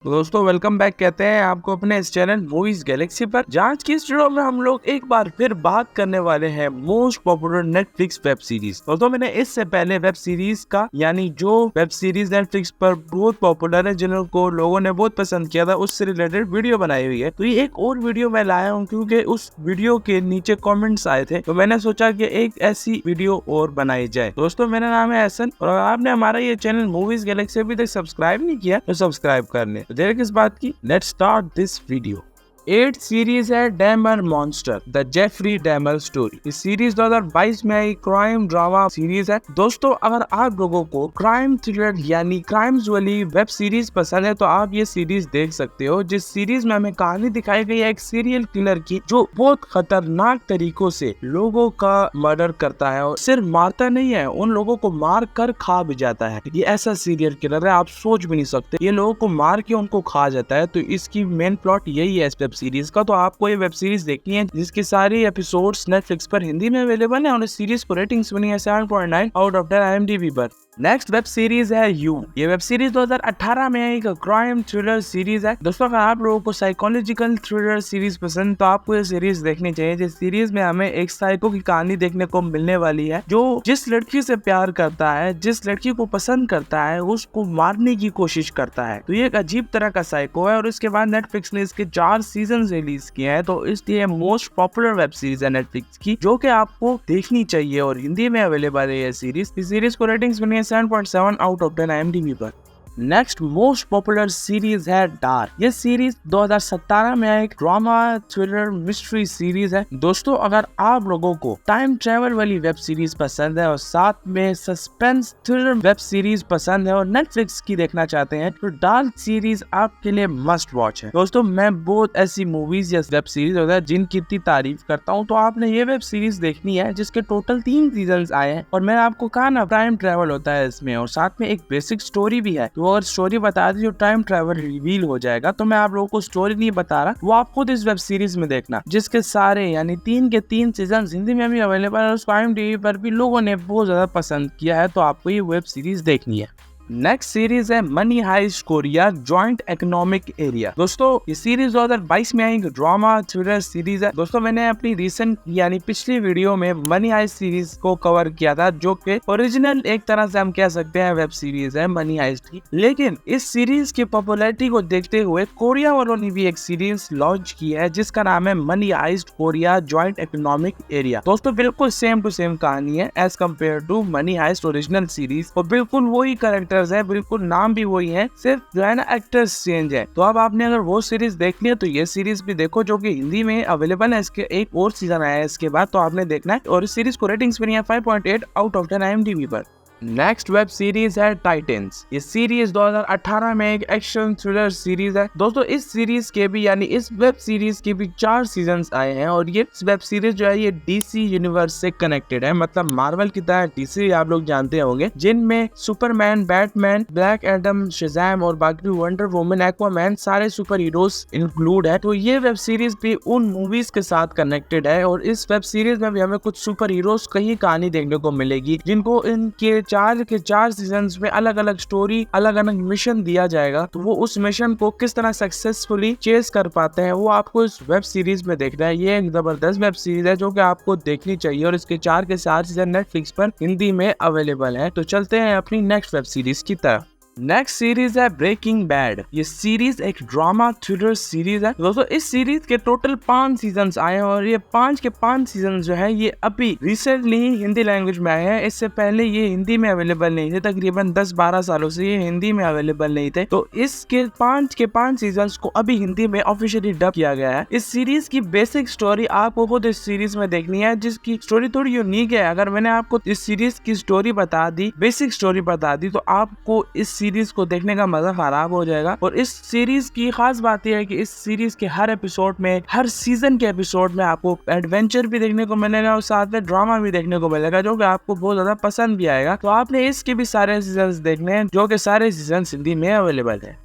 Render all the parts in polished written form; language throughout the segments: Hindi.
तो दोस्तों वेलकम बैक कहते हैं आपको अपने इस चैनल मूवीज गैलेक्सी पर। आज की इस वीडियो में हम लोग एक बार फिर बात करने वाले हैं most popular Netflix web series. दोस्तों मैंने इससे पहले वेब सीरीज का यानी जो वेब सीरीज नेटफ्लिक्स पर बहुत पॉपुलर है, जिनको लोगों ने बहुत पसंद किया था, उससे रिलेटेड वीडियो बनाई हुई है। तो ये एक और वीडियो मैं लाया हूँ क्योंकि उस वीडियो के नीचे कॉमेंट्स आए थे, तो मैंने सोचा कि एक ऐसी वीडियो और बनाई जाए। दोस्तों मेरा नाम है एहसन और आपने हमारा ये चैनल मूवीज गैलेक्सी अभी तक सब्सक्राइब नहीं किया तो सब्सक्राइब कर लें। तो देर किस बात की, let's start this video. 8 series है Dahmer monster the Jeffrey Dahmer story. इस सीरीज 2022 में आई क्राइम ड्रामा सीरीज है। दोस्तों अगर आप लोगों को क्राइम थ्रिलर यानी क्राइम्स वाली वेब सीरीज पसंद है तो आप ये सीरीज देख सकते हो। जिस सीरीज में हमें कहानी दिखाई गई है एक सीरियल किलर की, जो बहुत खतरनाक तरीकों से लोगों का मर्डर करता है और सिर्फ मारता नहीं है, उन लोगों को मार कर खा भी जाता है। ये ऐसा सीरियल किलर है, आप सोच भी नहीं सकते। ये लोगों को मार के उनको खा जाता है। तो इसकी मेन प्लॉट यही है इस वेब सीरीज का। तो आपको ये वेब सीरीज देखनी है जिसकी सारी एपिसोड्स नेटफ्लिक्स पर हिंदी में अवेलेबल है और इस सीरीज को रेटिंग्स बनी है 7.9 आउट ऑफ 10 IMDb पर। नेक्स्ट वेब सीरीज है यू। ये वेब सीरीज 2018 में एक क्राइम थ्रिलर सीरीज है। दोस्तों अगर आप लोगों को साइकोलॉजिकल थ्रिलर सीरीज पसंद तो आपको ये सीरीज देखनी चाहिए। जिस सीरीज में हमें एक साइको की कहानी देखने को मिलने वाली है, जो जिस लड़की से प्यार करता है, जिस लड़की को पसंद करता है, उसको मारने की कोशिश करता है। तो ये एक अजीब तरह का साइको है और इसके बाद नेटफ्लिक्स ने इसके 4 सीजन रिलीज किए हैं। तो इसलिए मोस्ट पॉपुलर वेब सीरीज है नेटफ्लिक्स की, जो कि आपको देखनी चाहिए और हिंदी में अवेलेबल है ये सीरीज। इस सीरीज को रेटिंग्स बनी है 7.7 आउट ऑफ 10 IMDb पर। नेक्स्ट मोस्ट पॉपुलर सीरीज है डार्क। ये सीरीज 2017 में एक ड्रामा थ्रिलर मिस्ट्री सीरीज है। दोस्तों अगर आप लोगों को टाइम ट्रेवल वाली वेब सीरीज पसंद है और साथ में सस्पेंस थ्रिलर वेब सीरीज पसंद है और नेटफ्लिक्स की देखना चाहते हैं तो डार्क सीरीज आपके लिए मस्ट वॉच है। दोस्तों मैं बहुत ऐसी मूवीज या वेब सीरीज होता है जिनकी इतनी तारीफ करता हूँ, तो आपने ये वेब सीरीज देखनी है जिसके टोटल 3 सीजन आए हैं। और मैंने आपको कहा ना टाइम ट्रेवल होता है इसमें और साथ में एक बेसिक स्टोरी भी है। तो अगर स्टोरी बता दी जो टाइम ट्रैवल रिवील हो जाएगा, तो मैं आप लोगों को स्टोरी नहीं बता रहा, वो आप खुद इस वेब सीरीज में देखना, जिसके सारे यानी 3 के 3 सीजन हिंदी में भी अवेलेबल है। उसको IMDb पर भी लोगों ने बहुत ज्यादा पसंद किया है, तो आपको ये वेब सीरीज देखनी है। नेक्स्ट सीरीज है money heist Korea joint economic area. दोस्तों ये सीरीज 2022 में आई ड्रामा थ्रिलर सीरीज है। दोस्तों मैंने अपनी रिसेंट यानी पिछली वीडियो में मनी हाइस्ट सीरीज को कवर किया था, जो कि ओरिजिनल एक तरह से हम कह सकते हैं वेब सीरीज है मनी हाइस्ट की। लेकिन इस सीरीज की पॉपुलैरिटी को देखते हुए कोरिया वालों ने भी एक सीरीज लॉन्च की है जिसका नाम है money heist Korea joint economic area. दोस्तों बिल्कुल सेम टू सेम कहानी है as compare to money heist original series, और बिल्कुल वही कैरेक्टर है, बिल्कुल नाम भी वही है, सिर्फ जो है ना एक्टर्स चेंज है। तो अब आपने अगर वो सीरीज देख लिया तो ये सीरीज भी देखो, जो कि हिंदी में अवेलेबल है। इसके एक और सीजन आया है इसके बाद, तो आपने देखना है। और इस सीरीज को रेटिंग्स बनी है 5.8 आउट ऑफ 10 IMDb पर। नेक्स्ट वेब सीरीज है टाइटन्स। ये सीरीज 2018 में एक एक्शन थ्रिलर सीरीज है। दोस्तों इस सीरीज के भी यानी इस वेब सीरीज के भी 4 सीजन्स आए हैं और ये वेब सीरीज जो है ये DC यूनिवर्स से कनेक्टेड है। मतलब मार्वल की तरह DC आप लोग जानते होंगे, जिनमें Superman, Batman, black Adam, Shazam और बाकी वंडर वुमन, एक्वामैन सारे सुपर हीरोज इंक्लूड है। तो ये वेब सीरीज भी उन मूवीज के साथ कनेक्टेड है और इस वेब सीरीज में भी हमें कुछ सुपर हीरोज की कहानी देखने को मिलेगी, जिनको इनके 4 के 4 सीजन्स में अलग अलग स्टोरी, अलग अलग मिशन दिया जाएगा। तो वो उस मिशन को किस तरह सक्सेसफुली चेस कर पाते हैं वो आपको इस वेब सीरीज में देखना है। ये एक जबरदस्त वेब सीरीज है जो कि आपको देखनी चाहिए और इसके 4 के 4 सीजन नेटफ्लिक्स पर हिंदी में अवेलेबल है। तो चलते हैं अपनी नेक्स्ट वेब सीरीज की तरफ। नेक्स्ट सीरीज है ब्रेकिंग बैड। ये सीरीज एक ड्रामा थ्रिलर सीरीज है। दोस्तों इस सीरीज के टोटल 5 सीजन्स आए हैं और ये 5 के 5 सीजन जो है ये अभी रिसेंटली ही हिंदी लैंग्वेज में आए हैं। इससे पहले ये हिंदी में अवेलेबल नहीं थे, तकरीबन 10-12 सालों से ये हिंदी में अवेलेबल नहीं थे। तो इसके 5 के 5 सीजन्स को अभी हिंदी में ऑफिशियली डब किया गया है। इस सीरीज की बेसिक स्टोरी आपको खुद इस सीरीज में देखनी है, जिसकी स्टोरी थोड़ी यूनिक है। अगर मैंने आपको इस सीरीज की स्टोरी बता दी, बेसिक स्टोरी बता दी, तो आपको इस सीरीज को देखने का मजा खराब हो जाएगा। और इस सीरीज की खास बात यह है कि इस सीरीज के हर एपिसोड में, हर सीजन के एपिसोड में आपको एडवेंचर भी देखने को मिलेगा और साथ में ड्रामा भी देखने को मिलेगा, जो कि आपको बहुत ज्यादा पसंद भी आएगा। तो आपने इसके भी सारे सीजन देखने हैं, जो कि सारे सीजन हिंदी में अवेलेबल है।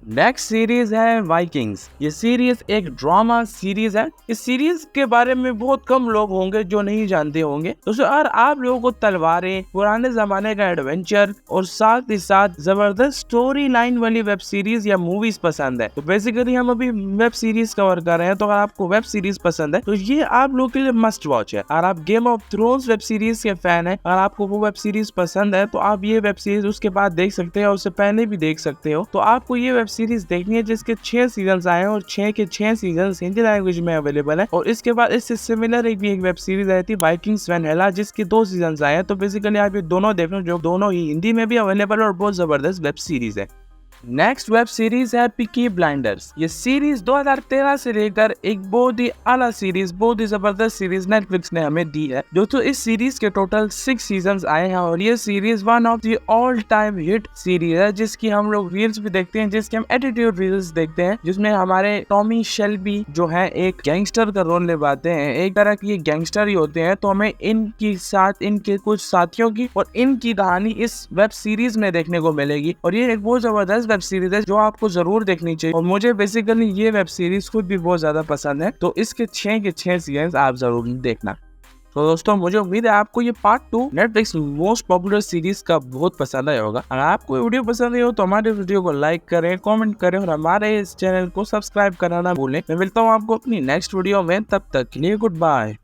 नेक्स्ट सीरीज है वाइकिंग्स। ये सीरीज एक ड्रामा सीरीज है। इस सीरीज के बारे में बहुत कम लोग होंगे जो नहीं जानते होंगे। दोस्तों अगर आप लोगों को तलवारें, पुराने जमाने का एडवेंचर और साथ ही साथ जबरदस्त स्टोरी लाइन वाली वेब सीरीज या मूवीज पसंद है, तो बेसिकली हम अभी वेब सीरीज कवर कर रहे हैं, तो अगर आपको वेब सीरीज पसंद है तो ये आप लोगों के लिए मस्ट वॉच है। अगर आप game of thrones web series के फैन है, अगर आपको वो वेब सीरीज पसंद है तो आप ये वेब सीरीज उसके बाद देख सकते हैं और उससे पहले भी देख सकते हो। तो आपको ये वेब सीरीज देखनी है जिसके 6 सीजन आए हैं और 6 के 6 सीजन हिंदी लैंग्वेज में अवेलेबल है। और इसके बाद इससे सिमिलर एक वेब सीरीज आई थी वाइकिंग्स वैलहैला, जिसके 2 सीजन आए हैं। तो बेसिकली आप ये दोनों देखो, जो दोनों ही हिंदी में भी अवेलेबल और बहुत जबरदस्त वेब सीरीज है। नेक्स्ट वेब सीरीज है पीकी ब्लाइंडर्स। ये सीरीज 2013 से लेकर एक बहुत ही आला सीरीज, बहुत ही जबरदस्त सीरीज नेटफ्लिक्स ने हमें दी है। दोस्तों इस सीरीज के टोटल 6 सीजन्स आए हैं और ये series one of the all time hit series है, जिसकी हम लोग रील्स भी देखते हैं, जिसके हम एटीट्यूड रील्स देखते हैं, जिसमें हमारे टॉमी शेल्बी जो है एक गैंगस्टर का रोल निभाते हैं। एक तरह की गैंगस्टर ही होते हैं। तो हमें इनकी साथ इनके कुछ साथियों की और इनकी कहानी इस वेब सीरीज में देखने को मिलेगी और ये एक बहुत जबरदस्त वेब सीरीज है जो आपको जरूर देखनी चाहिए। और मुझे बेसिकली ये वेब सीरीज खुद भी बहुत ज्यादा पसंद है, तो इसके 6 के 6 सीजन आप जरूर देखना। तो दोस्तों मुझे उम्मीद है आपको ये part 2 Netflix most popular series का बहुत पसंद आया होगा। अगर आपको वीडियो पसंद आई हो तो हमारे वीडियो को लाइक करें, कमेंट करें और हमारे इस चैनल को सब्सक्राइब करना ना भूलें। मैं मिलता हूँ आपको अपनी नेक्स्ट वीडियो में, तब तक के लिए गुड बाय।